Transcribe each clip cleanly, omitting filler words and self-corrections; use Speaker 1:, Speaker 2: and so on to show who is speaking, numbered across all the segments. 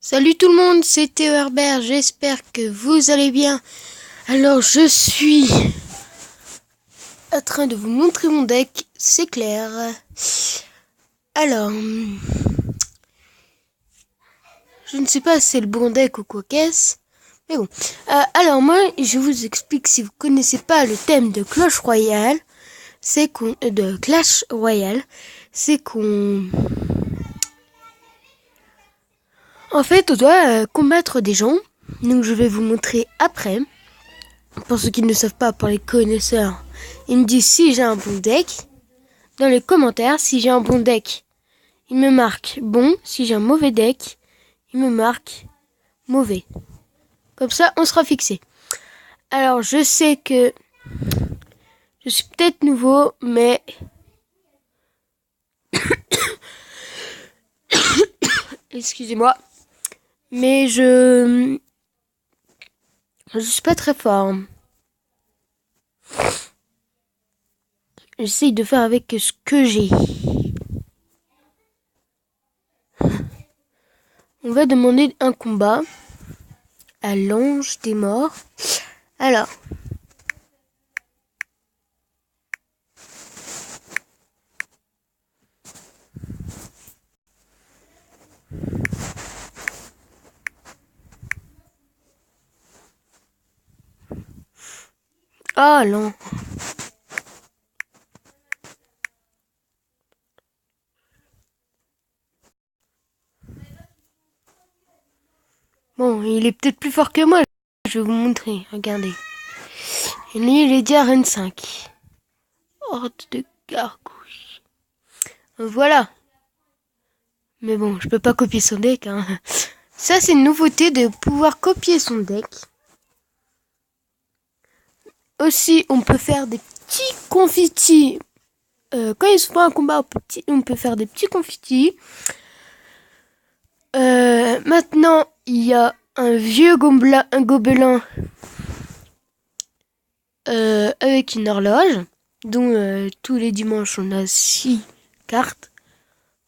Speaker 1: Salut tout le monde, c'est Théo Herbert, j'espère que vous allez bien. Alors je suis en train de vous montrer mon deck, c'est clair. Alors, je ne sais pas si c'est le bon deck ou quoi qu'est-ce, mais bon. Alors moi, je vous explique si vous connaissez pas le thème de Clash Royale, c'est qu'on... de Clash Royale, c'est qu'on... En fait, on doit combattre des gens, donc je vais vous montrer après. Pour ceux qui ne savent pas, pour les connaisseurs, ils me disent si j'ai un bon deck. Dans les commentaires, si j'ai un bon deck, ils me marquent bon. Si j'ai un mauvais deck, ils me marquent mauvais. Comme ça, on sera fixé. Alors, je sais que je suis peut-être nouveau, mais... Excusez-moi. Mais je suis pas très fort. J'essaye de faire avec ce que j'ai. On va demander un combat à l'ange des morts. Alors. Ah non. Bon, il est peut-être plus fort que moi. Je vais vous montrer, regardez. Et lui, il est dit à Rennes 5. Horde de gargouilles. Voilà. Mais bon, je peux pas copier son deck. Hein. Ça, c'est une nouveauté de pouvoir copier son deck. Aussi, on peut faire des petits confettis. Quand il se fait un combat, on peut faire des petits confettis. Maintenant, il y a un vieux gobelin avec une horloge, dont tous les dimanches on a 6 cartes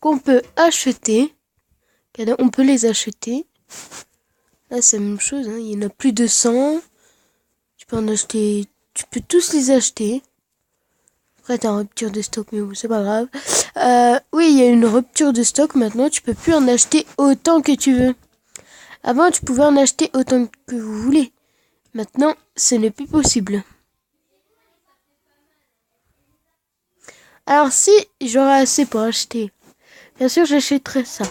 Speaker 1: qu'on peut acheter. On peut les acheter. Là, c'est la même chose, hein. Il y en a plus de 100. Tu peux en acheter. Tu peux tous les acheter. Après, t'as une rupture de stock, mais bon, c'est pas grave. Oui, il y a une rupture de stock maintenant. Tu peux plus en acheter autant que tu veux. Avant, tu pouvais en acheter autant que vous voulez. Maintenant, ce n'est plus possible. Alors, si j'aurais assez pour acheter, bien sûr, j'achèterais ça.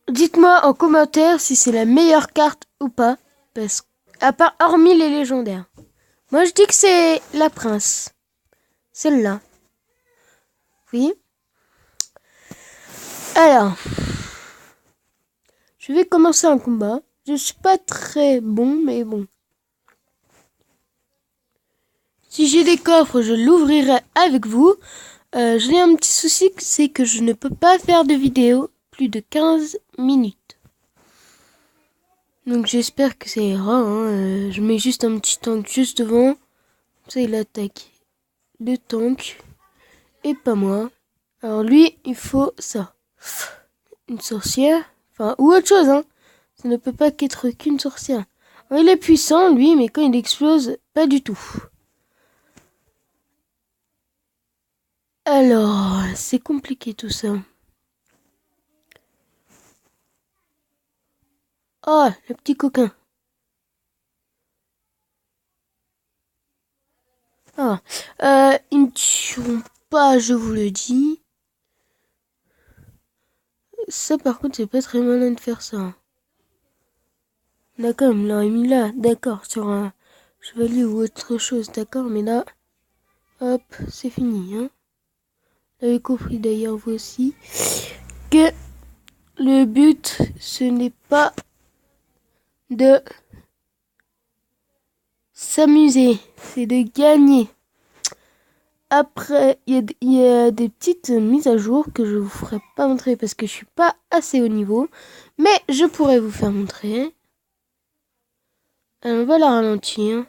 Speaker 1: Dites-moi en commentaire si c'est la meilleure carte ou pas. Parce à part, hormis les légendaires. Moi, je dis que c'est la prince. Celle-là. Oui. Alors. Je vais commencer un combat. Je suis pas très bon, mais bon. Si j'ai des coffres, je l'ouvrirai avec vous. J'ai un petit souci, c'est que je ne peux pas faire de vidéo plus de 15 minutes. Donc j'espère que ça ira. Hein. Je mets juste un petit tank juste devant. Comme ça, il attaque le tank. Et pas moi. Alors lui, il faut ça. Une sorcière. Enfin, ou autre chose, hein. Ça ne peut pas qu'être qu'une sorcière. Alors, il est puissant, lui, mais quand il explose, pas du tout. Alors, c'est compliqué tout ça. Oh, le petit coquin. Ah, ils ne tueront pas, je vous le dis. Ça, par contre, c'est pas très malin de faire ça. D'accord, il me l'aurait mis là, d'accord, sur un chevalier ou autre chose, d'accord, mais là, hop, c'est fini, hein. Vous avez compris d'ailleurs, vous aussi, que le but, ce n'est pas de s'amuser, c'est de gagner. Après, il y a des petites mises à jour que je vous ferai pas montrer parce que je suis pas assez haut niveau. Mais je pourrais vous faire montrer. Alors, on va la ralentir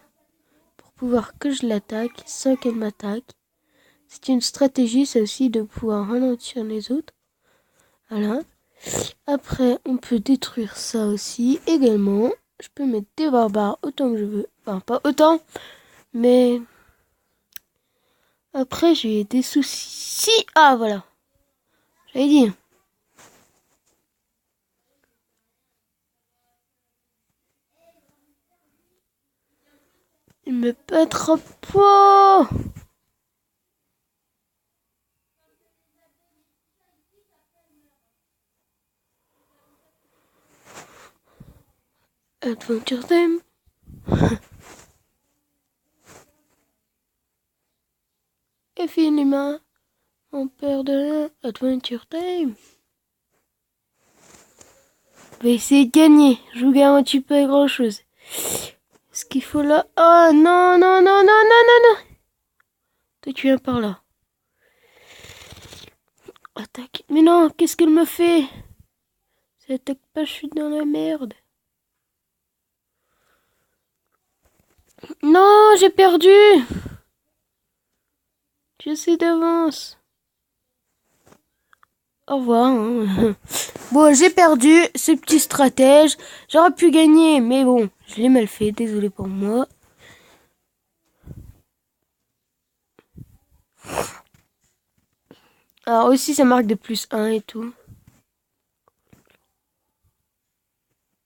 Speaker 1: pour pouvoir que je l'attaque sans qu'elle m'attaque. C'est une stratégie, ça aussi, de pouvoir ralentir les autres. Voilà. Après, on peut détruire ça aussi également. Je peux mettre des barbares autant que je veux. Enfin, pas autant, mais après, j'ai des soucis. Ah, voilà. J'avais dit. Il me pètera pas. Adventure Time. Et finalement, on perd de rien. Adventure Time. On va essayer de gagner. Je vous garantis pas grand chose. Ce qu'il faut là. Oh non, non, non, non, non, non, non. Toi, tu viens par là. Attaque. Mais non, qu'est-ce qu'elle me fait? Ça attaque pas, je suis dans la merde. Non, j'ai perdu. Je sais d'avance. Au revoir. Hein. Bon, j'ai perdu ce petit stratège. J'aurais pu gagner, mais bon, je l'ai mal fait. Désolé pour moi. Alors aussi, ça marque de +1 et tout.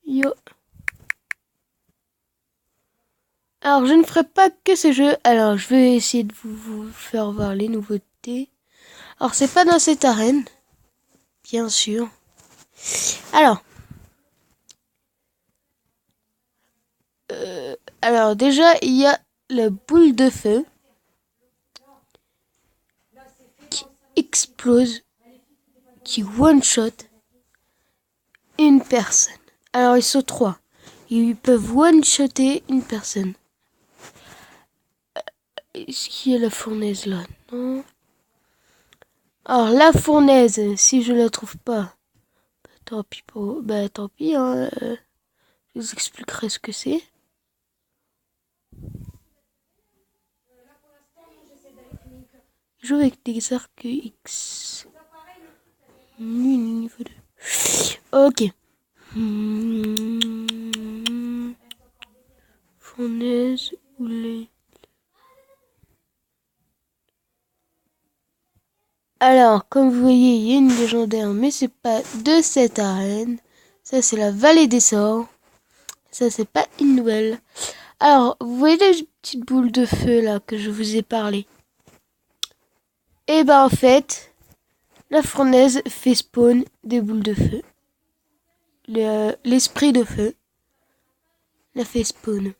Speaker 1: Yo. Alors, je ne ferai pas que ce jeu. Alors, je vais essayer de vous faire voir les nouveautés. Alors, c'est pas dans cette arène. Bien sûr. Alors déjà, il y a la boule de feu qui explose, qui one-shot une personne. Alors, ils sont 3. Ils peuvent one-shotter une personne. Est-ce qu'il y a la fournaise là? Non. Alors, la fournaise, si je la trouve pas, tant pis pour... tant pis, hein, je vous expliquerai ce que c'est. Je joue avec des arcs X. Niveau 2. Ok. Fournaise ou les... Alors, comme vous voyez, il y a une légendaire, mais c'est pas de cette arène. Ça, c'est la vallée des sorts. Ça, c'est pas une nouvelle. Alors, vous voyez les petites boules de feu là que je vous ai parlé? Et ben en fait, la fournaise fait spawn des boules de feu. L'esprit de feu la fait spawn.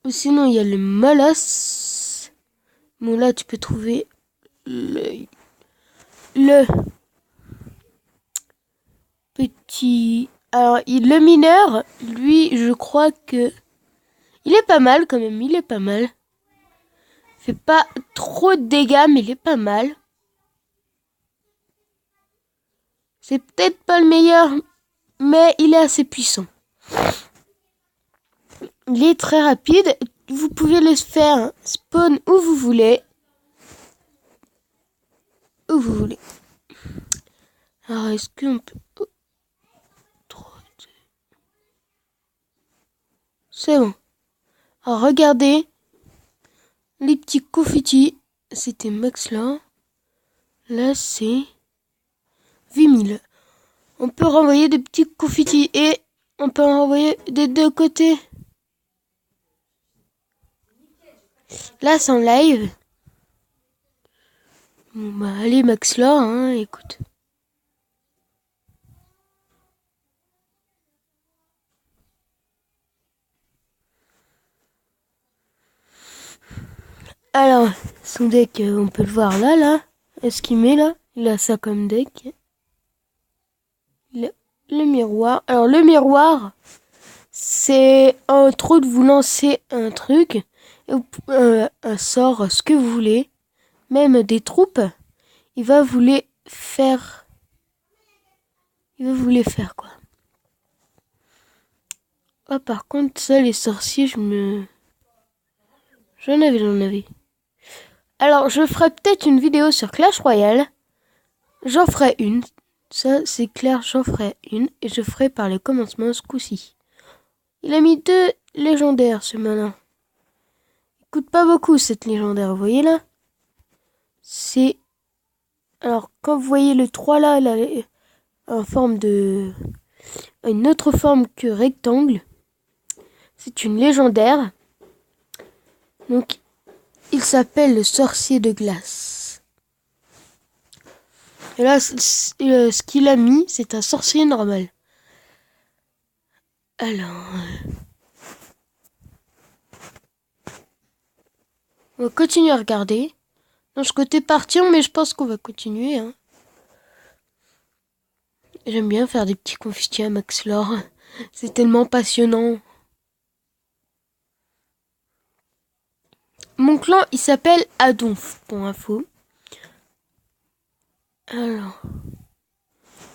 Speaker 1: Ou sinon, il y a le molosse. Bon, là, tu peux trouver le petit... Alors, le mineur, lui, je crois que... Il est pas mal quand même, il est pas mal. Fait pas trop de dégâts, mais il est pas mal. C'est peut-être pas le meilleur, mais il est assez puissant. Il est très rapide. Vous pouvez le faire spawn où vous voulez. Où vous voulez. Alors, est-ce qu'on peut... C'est bon. Alors, regardez. Les petits confettis. C'était max là. Là, c'est 8000. On peut renvoyer des petits confettis. Et on peut en renvoyer des deux côtés. Là, c'est en live. Bon, bah, allez, max là, hein, écoute. Alors, son deck, on peut le voir là. Est-ce qu'il met là? Il a ça comme deck. Le miroir. Alors, le miroir, c'est entre autres vous lancez un truc, un sort, ce que vous voulez, même des troupes, il va vous les faire. Il va vous les faire quoi. Ah, par contre, ça, les sorciers, J'en avais. Alors, je ferai peut-être une vidéo sur Clash Royale. J'en ferai une. Ça, c'est clair, j'en ferai une et je ferai par le commencement ce coup-ci. Il a mis 2 légendaires, ce malin. Il coûte pas beaucoup, cette légendaire, vous voyez là? C'est... Alors, quand vous voyez le 3 là, en forme de... une autre forme que rectangle, c'est une légendaire. Donc, il s'appelle le sorcier de glace. Et là, ce qu'il a mis, c'est un sorcier normal. Alors... on va continuer à regarder. Non, je comptais partir, mais je pense qu'on va continuer. Hein. J'aime bien faire des petits confettis à Max Lore. C'est tellement passionnant. Mon clan, il s'appelle Adonf, pour info. Alors,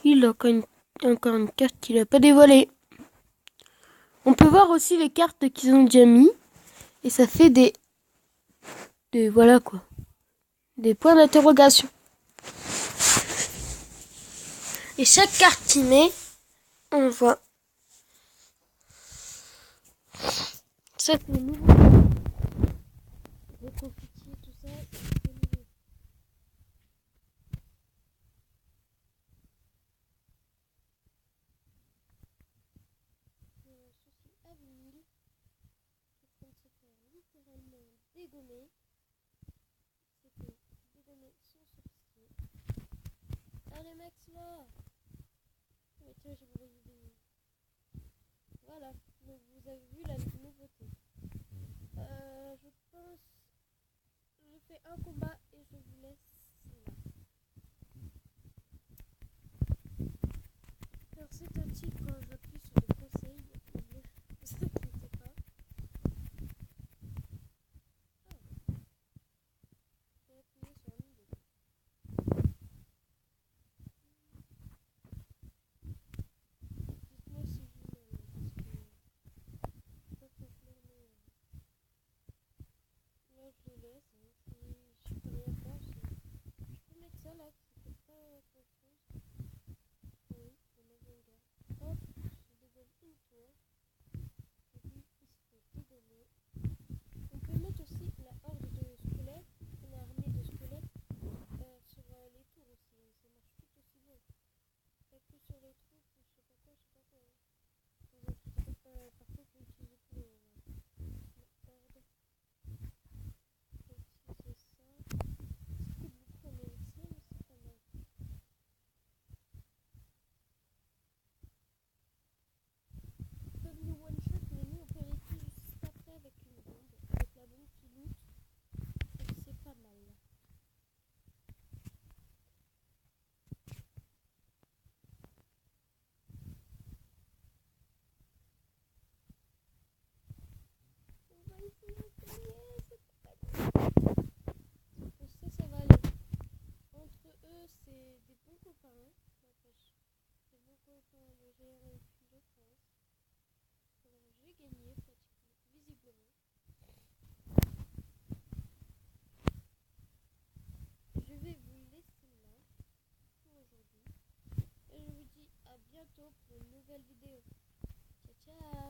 Speaker 1: il a encore une carte qu'il n'a pas dévoilée. On peut voir aussi les cartes qu'ils ont déjà mis. Et ça fait des voilà quoi. Des points d'interrogation. Et chaque carte qu'il met, on voit. Ça, c'est nouveau. Les confettis, tout ça, c'est nouveau. Souci à vinyle, qui est en train de se faire littéralement dégommer. C'était dégommer son sorcier. Allez Max là. Mais tiens, j'ai oublié de... Voilà, donc vous avez vu la nouveauté. Je pense... Je fais un combat et je vous laisse là. Car c'est un titre quand je